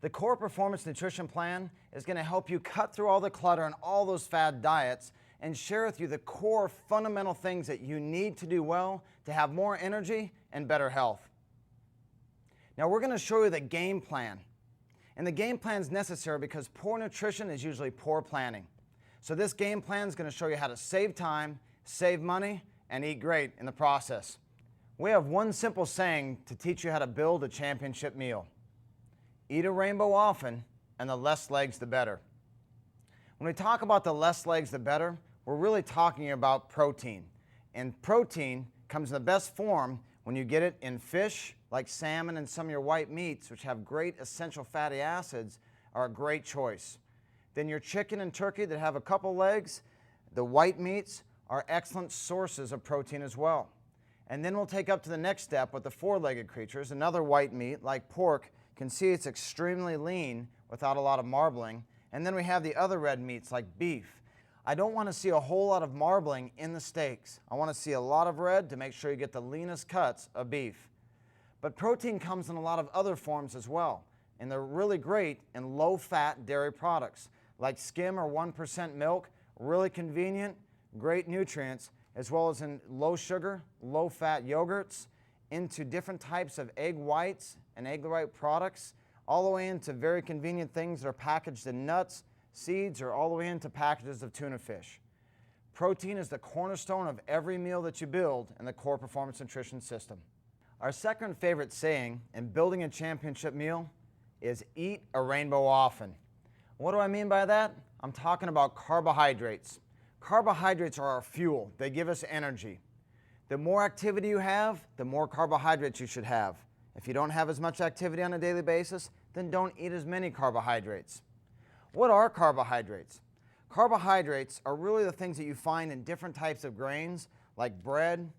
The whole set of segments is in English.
The Core Performance Nutrition Plan is going to help you cut through all the clutter and all those fad diets and share with you the core fundamental things that you need to do well to have more energy and better health. Now we're going to show you the game plan. And the game plan is necessary because poor nutrition is usually poor planning. So this game plan is going to show you how to save time, save money, and eat great in the process. We have one simple saying to teach you how to build a championship meal. Eat a rainbow often, and the less legs the better. When we talk about the less legs the better, we're really talking about protein. And protein comes in the best form when you get it in fish, like salmon and some of your white meats, which have great essential fatty acids, are a great choice. Then your chicken and turkey that have a couple legs, the white meats, are excellent sources of protein as well. And then we'll take up to the next step with the four-legged creatures. Another white meat, like pork, can see it's extremely lean without a lot of marbling. And then we have the other red meats like beef. I don't want to see a whole lot of marbling in the steaks. I want to see a lot of red to make sure you get the leanest cuts of beef. But protein comes in a lot of other forms as well, and they're really great in low-fat dairy products like skim or 1% milk, really convenient, great nutrients, as well as in low-sugar, low-fat yogurts, into different types of egg whites and egg white products, all the way into very convenient things that are packaged in nuts, seeds, or all the way into packages of tuna fish. Protein is the cornerstone of every meal that you build in the Core Performance Nutrition System. Our second favorite saying in building a championship meal is eat a rainbow often. What do I mean by that? I'm talking about carbohydrates. Carbohydrates are our fuel. They give us energy. The more activity you have, the more carbohydrates you should have. If you don't have as much activity on a daily basis, then don't eat as many carbohydrates. What are carbohydrates? Carbohydrates are really the things that you find in different types of grains like bread,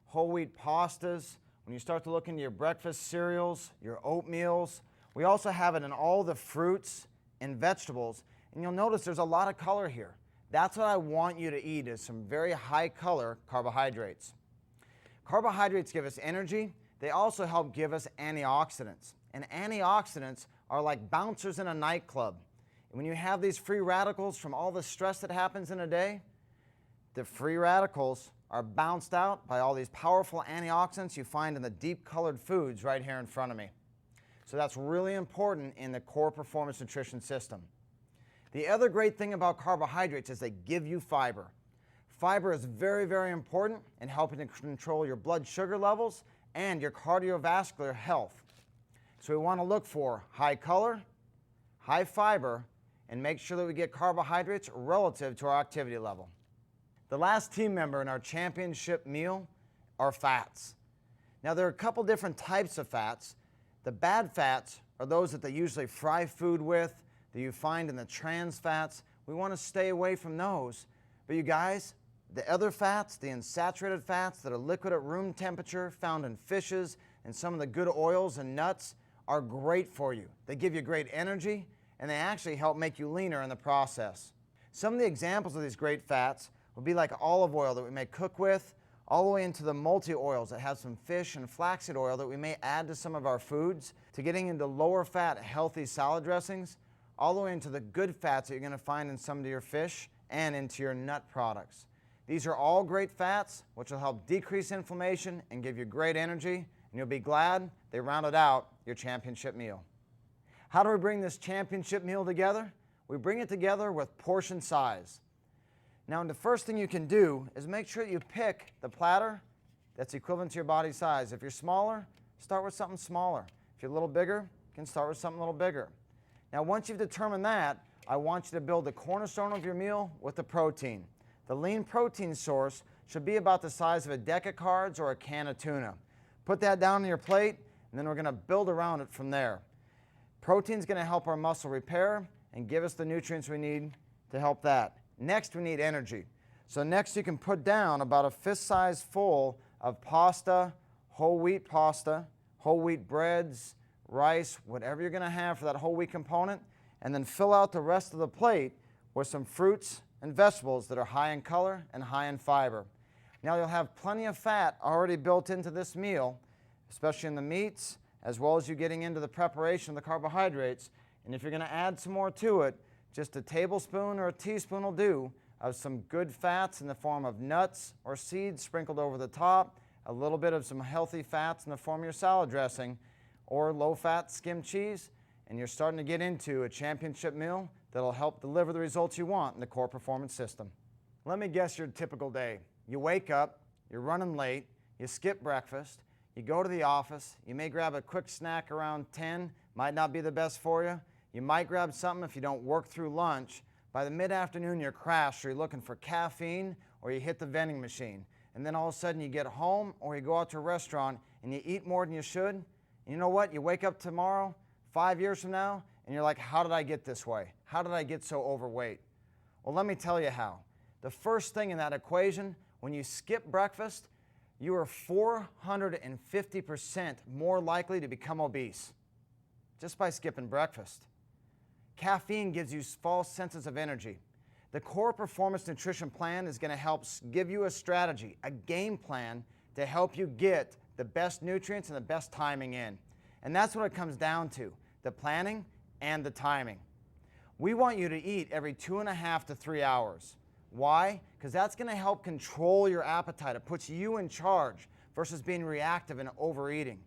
whole wheat pastas, when you start to look into your breakfast cereals, your oatmeals. We also have it in all the fruits and vegetables, and you'll notice there's a lot of color here. That's what I want you to eat, is some very high color carbohydrates. Carbohydrates give us energy. They also help give us antioxidants. And antioxidants are like bouncers in a nightclub. When you have these free radicals from all the stress that happens in a day, the free radicals are bounced out by all these powerful antioxidants you find in the deep colored foods right here in front of me. So that's really important in the Core Performance Nutrition System. The other great thing about carbohydrates is they give you fiber. Fiber is very, very important in helping to control your blood sugar levels and your cardiovascular health. So we want to look for high color, high fiber, and make sure that we get carbohydrates relative to our activity level. The last team member in our championship meal are fats. Now there are a couple different types of fats. The bad fats are those that they usually fry food with, that you find in the trans fats. We want to stay away from those. But you guys, the other fats, the unsaturated fats that are liquid at room temperature, found in fishes and some of the good oils and nuts, are great for you. They give you great energy, and they actually help make you leaner in the process. Some of the examples of these great fats would be like olive oil that we may cook with, all the way into the multi-oils that have some fish and flaxseed oil that we may add to some of our foods, to getting into lower fat, healthy salad dressings, all the way into the good fats that you're going to find in some of your fish and into your nut products. These are all great fats which will help decrease inflammation and give you great energy, and you'll be glad they rounded out your championship meal. How do we bring this championship meal together? We bring it together with portion size. Now, the first thing you can do is make sure that you pick the platter that's equivalent to your body size. If you're smaller, start with something smaller. If you're a little bigger, you can start with something a little bigger. Now, once you've determined that, I want you to build the cornerstone of your meal with the protein. The lean protein source should be about the size of a deck of cards or a can of tuna. Put that down on your plate, and then we're going to build around it from there. Protein is going to help our muscle repair and give us the nutrients we need to help that. Next, we need energy. So next you can put down about a fist size full of pasta, whole wheat breads, rice, whatever you're going to have for that whole wheat component, and then fill out the rest of the plate with some fruits and vegetables that are high in color and high in fiber. Now you'll have plenty of fat already built into this meal, especially in the meats, as well as you getting into the preparation of the carbohydrates, And if you're going to add some more to it, just a tablespoon or a teaspoon will do of some good fats in the form of nuts or seeds sprinkled over the top, a little bit of some healthy fats in the form of your salad dressing, or low-fat skim cheese, and you're starting to get into a championship meal that'll help deliver the results you want in the core performance system. Let me guess your typical day. You wake up, you're running late, you skip breakfast, you go to the office, you may grab a quick snack around 10, might not be the best for you. You might grab something if you don't work through lunch. By the mid-afternoon, you're crashed, or you're looking for caffeine, or you hit the vending machine. And then all of a sudden you get home, or you go out to a restaurant and you eat more than you should. And you know what? You wake up tomorrow, 5 years from now, and you're like, how did I get this way? How did I get so overweight? Well, let me tell you how. The first thing in that equation, when you skip breakfast, you are 450% more likely to become obese just by skipping breakfast. Caffeine gives you false senses of energy. The Core Performance Nutrition Plan is going to help give you a strategy, a game plan to help you get the best nutrients and the best timing in. And that's what it comes down to, the planning and the timing. We want you to eat every 2.5 to 3 hours. Why? Because that's going to help control your appetite. It puts you in charge versus being reactive and overeating.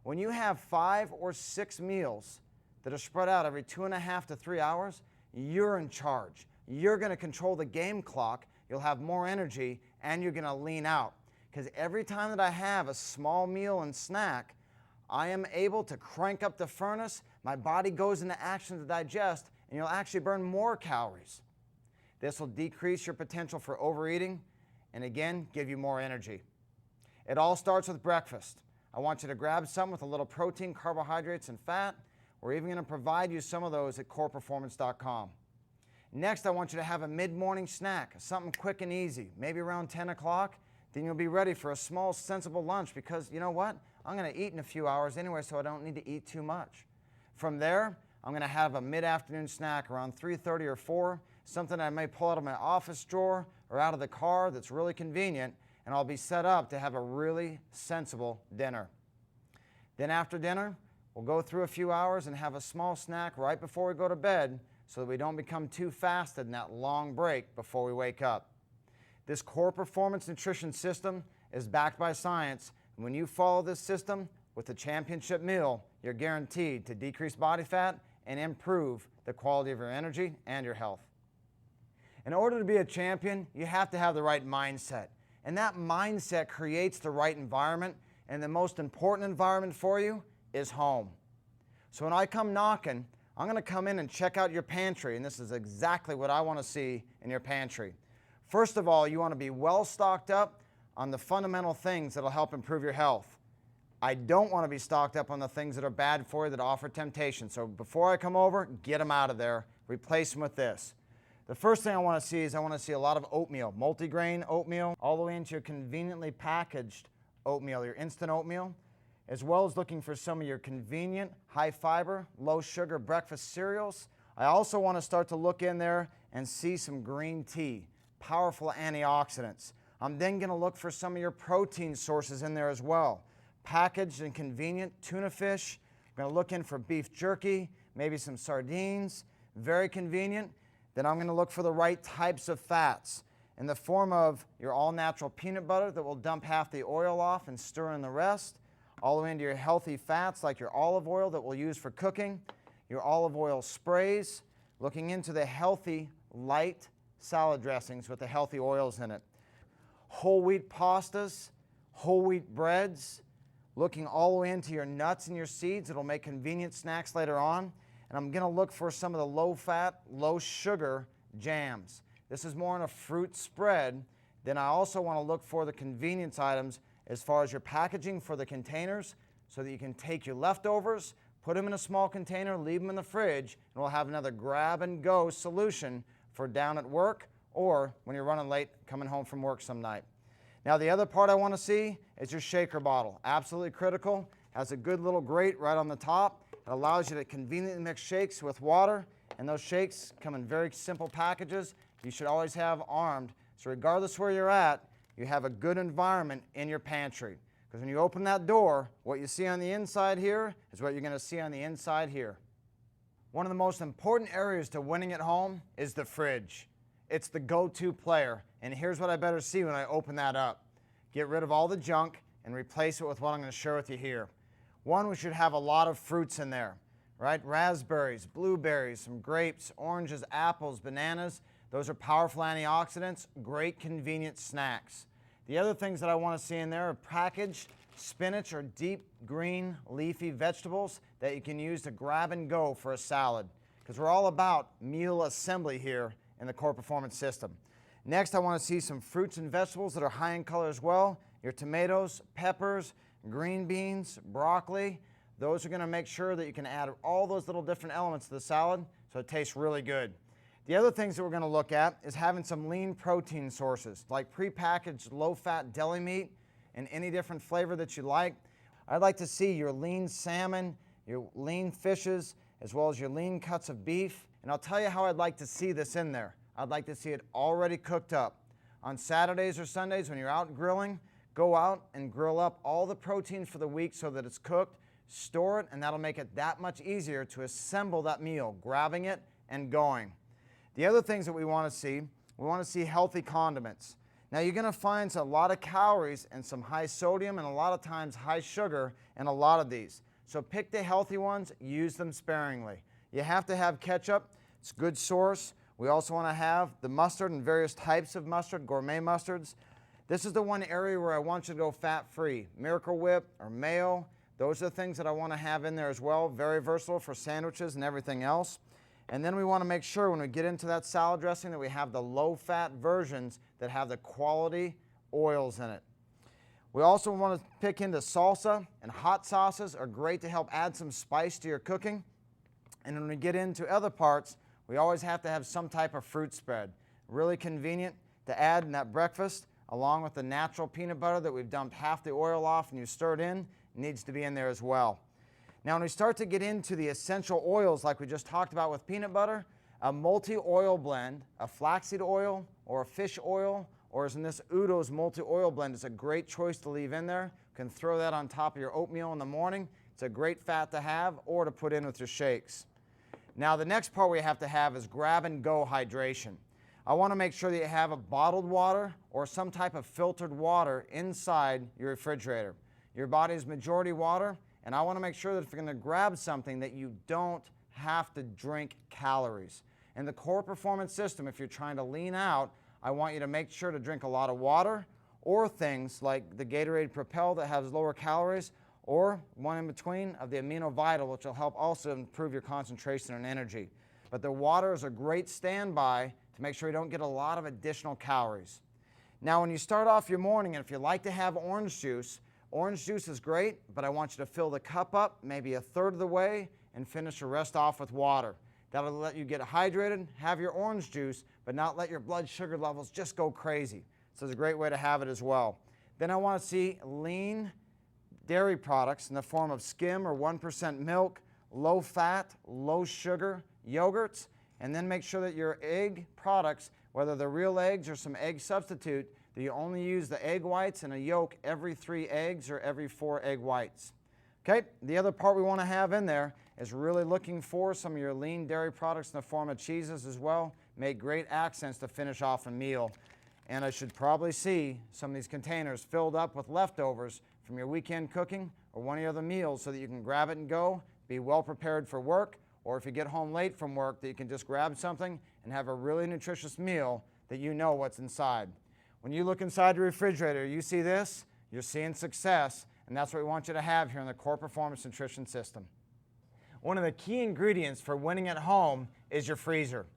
When you have 5 or 6 meals that are spread out every 2.5 to 3 hours, you're in charge. You're going to control the game clock, you'll have more energy, and you're going to lean out. Because every time that I have a small meal and snack, I am able to crank up the furnace, my body goes into action to digest, and you'll actually burn more calories. This will decrease your potential for overeating, and again, give you more energy. It all starts with breakfast. I want you to grab something with a little protein, carbohydrates, and fat. We're even going to provide you some of those at coreperformance.com. Next, I want you to have a mid-morning snack, something quick and easy, maybe around 10 o'clock. Then you'll be ready for a small, sensible lunch because, you know what? I'm going to eat in a few hours anyway, so I don't need to eat too much. From there, I'm going to have a mid-afternoon snack around 3:30 or 4, something I may pull out of my office drawer or out of the car that's really convenient, and I'll be set up to have a really sensible dinner. Then after dinner, we'll go through a few hours and have a small snack right before we go to bed so that we don't become too fasted in that long break before we wake up. This Core Performance Nutrition System is backed by science. And when you follow this system with a championship meal, you're guaranteed to decrease body fat and improve the quality of your energy and your health. In order to be a champion, you have to have the right mindset. And that mindset creates the right environment, and the most important environment for you is home. So when I come knocking, I'm going to come in and check out your pantry, and this is exactly what I want to see in your pantry. First of all, you want to be well stocked up on the fundamental things that will help improve your health. I don't want to be stocked up on the things that are bad for you, that offer temptation. So before I come over, get them out of there. Replace them with this. The first thing I want to see is I want to see a lot of oatmeal, multigrain oatmeal, all the way into your conveniently packaged oatmeal, your instant oatmeal, as well as looking for some of your convenient, high fiber, low sugar breakfast cereals. I also want to start to look in there and see some green tea, powerful antioxidants. I'm then going to look for some of your protein sources in there as well. Packaged and convenient tuna fish. I'm going to look in for beef jerky, maybe some sardines, very convenient. Then I'm going to look for the right types of fats in the form of your all-natural peanut butter that will dump half the oil off and stir in the rest, all the way into your healthy fats like your olive oil that we'll use for cooking, your olive oil sprays, looking into the healthy, light salad dressings with the healthy oils in it. Whole wheat pastas, whole wheat breads, looking all the way into your nuts and your seeds. It'll make convenient snacks later on. And I'm going to look for some of the low-fat, low-sugar jams. This is more on a fruit spread. Then I also want to look for the convenience items as far as your packaging for the containers so that you can take your leftovers, put them in a small container, leave them in the fridge, and we'll have another grab-and-go solution for down at work or when you're running late coming home from work some night. Now the other part I want to see is your shaker bottle. Absolutely critical. Has a good little grate right on the top. It allows you to conveniently mix shakes with water, and those shakes come in very simple packages. You should always have armed, so regardless where you're at, you have a good environment in your pantry. Because when you open that door, what you see on the inside here is what you're going to see on the inside here. One of the most important areas to winning at home is the fridge. It's the go-to player, and here's what I better see when I open that up. Get rid of all the junk and replace it with what I'm going to share with you here. One, we should have a lot of fruits in there, right? Raspberries, blueberries, some grapes, oranges, apples, bananas. Those are powerful antioxidants, great convenient snacks. The other things that I want to see in there are packaged spinach or deep green leafy vegetables that you can use to grab and go for a salad, because we're all about meal assembly here in the Core Performance System. Next, I want to see some fruits and vegetables that are high in color as well. Your tomatoes, peppers, green beans, broccoli. Those are going to make sure that you can add all those little different elements to the salad so it tastes really good. The other things that we're going to look at is having some lean protein sources like prepackaged low-fat deli meat in any different flavor that you like. I'd like to see your lean salmon, your lean fishes, as well as your lean cuts of beef. And I'll tell you how I'd like to see this in there. I'd like to see it already cooked up. On Saturdays or Sundays when you're out grilling, go out and grill up all the proteins for the week so that it's cooked, store it, and that'll make it that much easier to assemble that meal, grabbing it and going. The other things that we want to see healthy condiments. Now you're going to find a lot of calories and some high sodium and a lot of times high sugar in a lot of these. So pick the healthy ones, use them sparingly. You have to have ketchup, it's a good source. We also want to have the mustard and various types of mustard, gourmet mustards. This is the one area where I want you to go fat-free. Miracle Whip or mayo, those are the things that I want to have in there as well. Very versatile for sandwiches and everything else. And then we want to make sure when we get into that salad dressing that we have the low-fat versions that have the quality oils in it. We also want to pick into salsa, and hot sauces are great to help add some spice to your cooking. And when we get into other parts, we always have to have some type of fruit spread. Really convenient to add in that breakfast, along with the natural peanut butter that we've dumped half the oil off and you stirred in, needs to be in there as well. Now when we start to get into the essential oils like we just talked about with peanut butter, a multi-oil blend, a flaxseed oil or a fish oil, or as in this Udo's multi-oil blend is a great choice to leave in there. You can throw that on top of your oatmeal in the morning. It's a great fat to have or to put in with your shakes. Now the next part we have to have is grab and go hydration. I want to make sure that you have a bottled water or some type of filtered water inside your refrigerator. Your body is majority water, and I want to make sure that if you're going to grab something that you don't have to drink calories. In the Core Performance System, if you're trying to lean out, I want you to make sure to drink a lot of water or things like the Gatorade Propel that has lower calories, or one in between of the Amino Vital, which will help also improve your concentration and energy. But the water is a great standby to make sure you don't get a lot of additional calories. Now when you start off your morning, and if you like to have orange juice is great, but I want you to fill the cup up maybe a third of the way and finish the rest off with water. That'll let you get hydrated, have your orange juice, but not let your blood sugar levels just go crazy. So it's a great way to have it as well. Then I want to see lean dairy products in the form of skim or 1% milk, low fat, low sugar yogurts, and then make sure that your egg products, whether they're real eggs or some egg substitute, that you only use the egg whites and a yolk every 3 eggs or every 4 egg whites. Okay, the other part we want to have in there is really looking for some of your lean dairy products in the form of cheeses as well. Make great accents to finish off a meal. And I should probably see some of these containers filled up with leftovers from your weekend cooking or one of your other meals so that you can grab it and go, be well prepared for work, or if you get home late from work that you can just grab something and have a really nutritious meal that you know what's inside. When you look inside the refrigerator, you see this, you're seeing success, and that's what we want you to have here in the Core Performance Nutrition System. One of the key ingredients for winning at home is your freezer.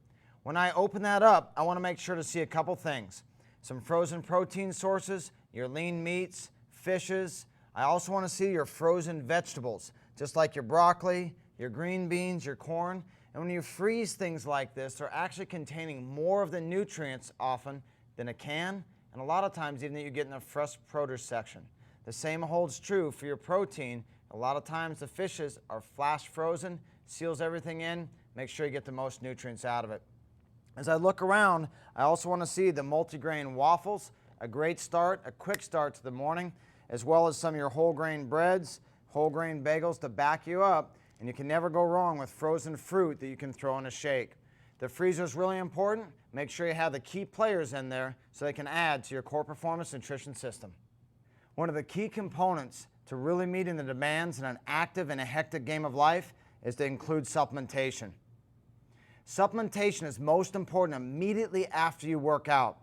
When I open that up, I want to make sure to see a couple things. Some frozen protein sources, your lean meats, fishes. I also want to see your frozen vegetables, just like your broccoli, your green beans, your corn. And when you freeze things like this, they're actually containing more of the nutrients often than a can, and a lot of times even that you get in the fresh produce section. The same holds true for your protein. A lot of times the fishes are flash frozen, seals everything in, make sure you get the most nutrients out of it. As I look around, I also want to see the multigrain waffles, a great start, a quick start to the morning, as well as some of your whole grain breads, whole grain bagels to back you up. and you can never go wrong with frozen fruit that you can throw in a shake. The freezer is really important. Make sure you have the key players in there so they can add to your core performance nutrition system. One of the key components to really meeting the demands in an active and a hectic game of life is to include supplementation. Supplementation is most important immediately after you work out.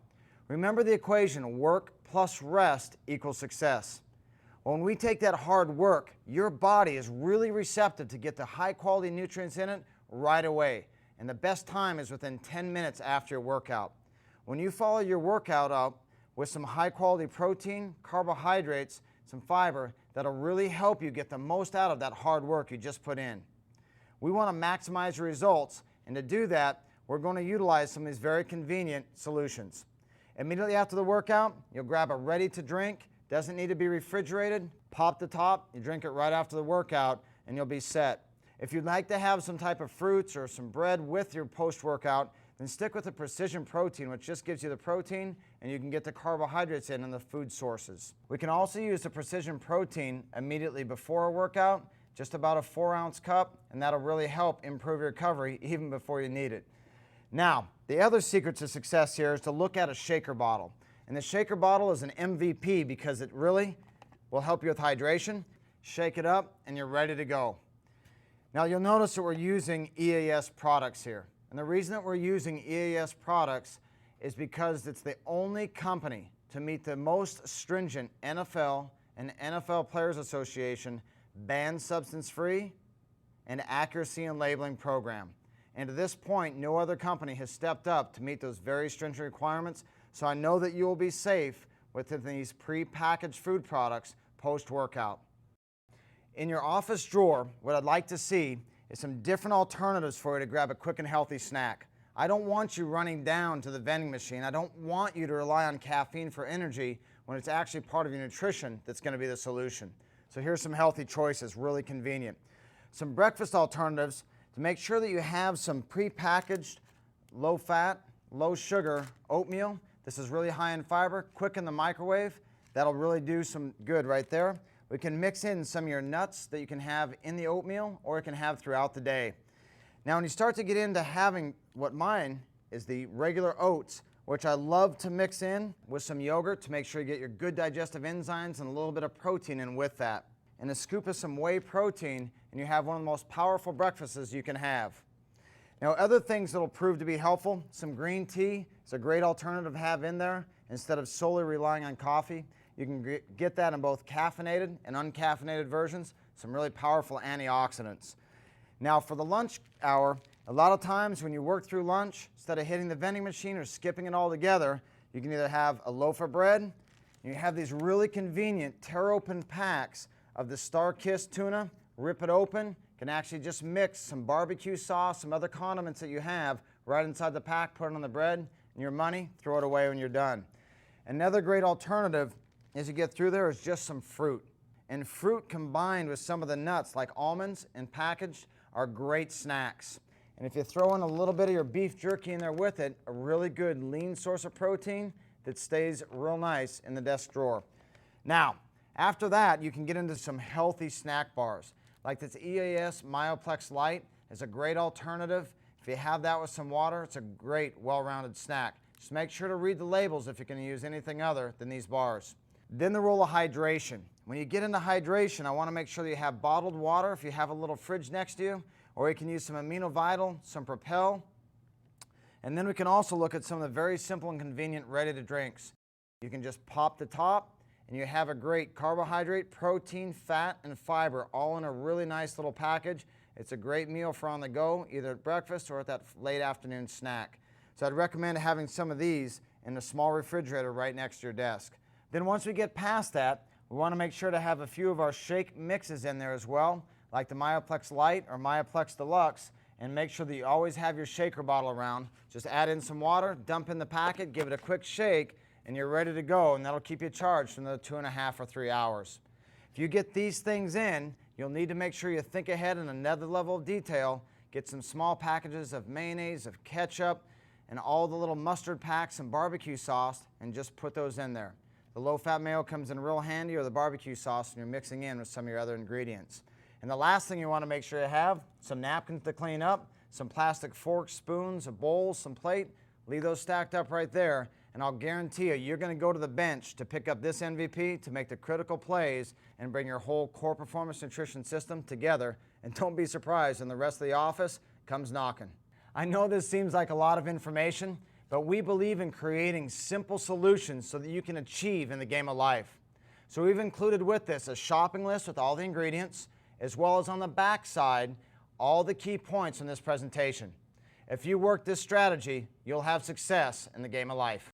Remember the equation, work plus rest equals success. When we take that hard work, your body is really receptive to get the high quality nutrients in it right away. And the best time is within 10 minutes after your workout. When you follow your workout up with some high quality protein, carbohydrates, some fiber, that'll really help you get the most out of that hard work you just put in. We want to maximize your results, and to do that, we're going to utilize some of these very convenient solutions. Immediately after the workout, you'll grab a ready to drink, doesn't need to be refrigerated, pop the top, you drink it right after the workout, and you'll be set. If you'd like to have some type of fruits or some bread with your post-workout, then stick with the precision protein, which just gives you the protein and you can get the carbohydrates in the food sources. We can also use the precision protein immediately before a workout, just about a 4-ounce cup, and that'll really help improve your recovery even before you need it. Now, the other secret to success here is to look at a shaker bottle. And the shaker bottle is an MVP because it really will help you with hydration. Shake it up and you're ready to go. Now you'll notice that we're using EAS products here. And the reason that we're using EAS products is because it's the only company to meet the most stringent NFL and NFL Players Association banned substance-free and accuracy in labeling program. And to this point, no other company has stepped up to meet those very stringent requirements, so I know that you will be safe with these pre-packaged food products post-workout. In your office drawer, what I'd like to see is some different alternatives for you to grab a quick and healthy snack. I don't want you running down to the vending machine. I don't want you to rely on caffeine for energy when it's actually part of your nutrition that's going to be the solution. So here's some healthy choices, really convenient. Some breakfast alternatives to make sure that you have some pre-packaged, low-fat, low-sugar oatmeal. This is really high in fiber, quick in the microwave. That'll really do some good right there. We can mix in some of your nuts that you can have in the oatmeal or you can have throughout the day. Now when you start to get into having what mine is the regular oats, which I love to mix in with some yogurt to make sure you get your good digestive enzymes and a little bit of protein in with that. And a scoop of some whey protein and you have one of the most powerful breakfasts you can have. Now other things that will prove to be helpful, some green tea is a great alternative to have in there instead of solely relying on coffee. You can get that in both caffeinated and uncaffeinated versions, some really powerful antioxidants. Now for the lunch hour, a lot of times when you work through lunch, instead of hitting the vending machine or skipping it all together, you can either have a loaf of bread, and you have these really convenient tear open packs of the Star-Kissed tuna, rip it open, can actually just mix some barbecue sauce, some other condiments that you have right inside the pack, put it on the bread, and your money, throw it away when you're done. Another great alternative as you get through there is just some fruit. And fruit combined with some of the nuts like almonds and packaged are great snacks. And if you throw in a little bit of your beef jerky in there with it, a really good lean source of protein that stays real nice in the desk drawer. Now, after that, you can get into some healthy snack bars. Like this EAS Myoplex Light is a great alternative. If you have that with some water, it's a great, well-rounded snack. Just make sure to read the labels if you're going to use anything other than these bars. Then the role of hydration. When you get into hydration, I want to make sure that you have bottled water if you have a little fridge next to you, or you can use some Amino Vital, some Propel. And then we can also look at some of the very simple and convenient ready-to-drinks. You can just pop the top, and you have a great carbohydrate, protein, fat, and fiber all in a really nice little package. It's a great meal for on the go, either at breakfast or at that late afternoon snack. So I'd recommend having some of these in a small refrigerator right next to your desk. Then once we get past that, we want to make sure to have a few of our shake mixes in there as well, like the Myoplex Light or Myoplex Deluxe, and make sure that you always have your shaker bottle around. Just add in some water, dump in the packet, give it a quick shake, and you're ready to go, and that'll keep you charged for another 2.5 or 3 hours. If you get these things in, you'll need to make sure you think ahead in another level of detail, get some small packages of mayonnaise, of ketchup, and all the little mustard packs and barbecue sauce, and just put those in there. The low-fat mayo comes in real handy, or the barbecue sauce, and you're mixing in with some of your other ingredients. And the last thing you want to make sure you have, some napkins to clean up, some plastic forks, spoons, bowls, some plate. Leave those stacked up right there, and I'll guarantee you, you're going to go to the bench to pick up this MVP to make the critical plays and bring your whole core performance nutrition system together. And don't be surprised when the rest of the office comes knocking. I know this seems like a lot of information, but we believe in creating simple solutions so that you can achieve in the game of life. So we've included with this a shopping list with all the ingredients, as well as on the back side, all the key points in this presentation. If you work this strategy, you'll have success in the game of life.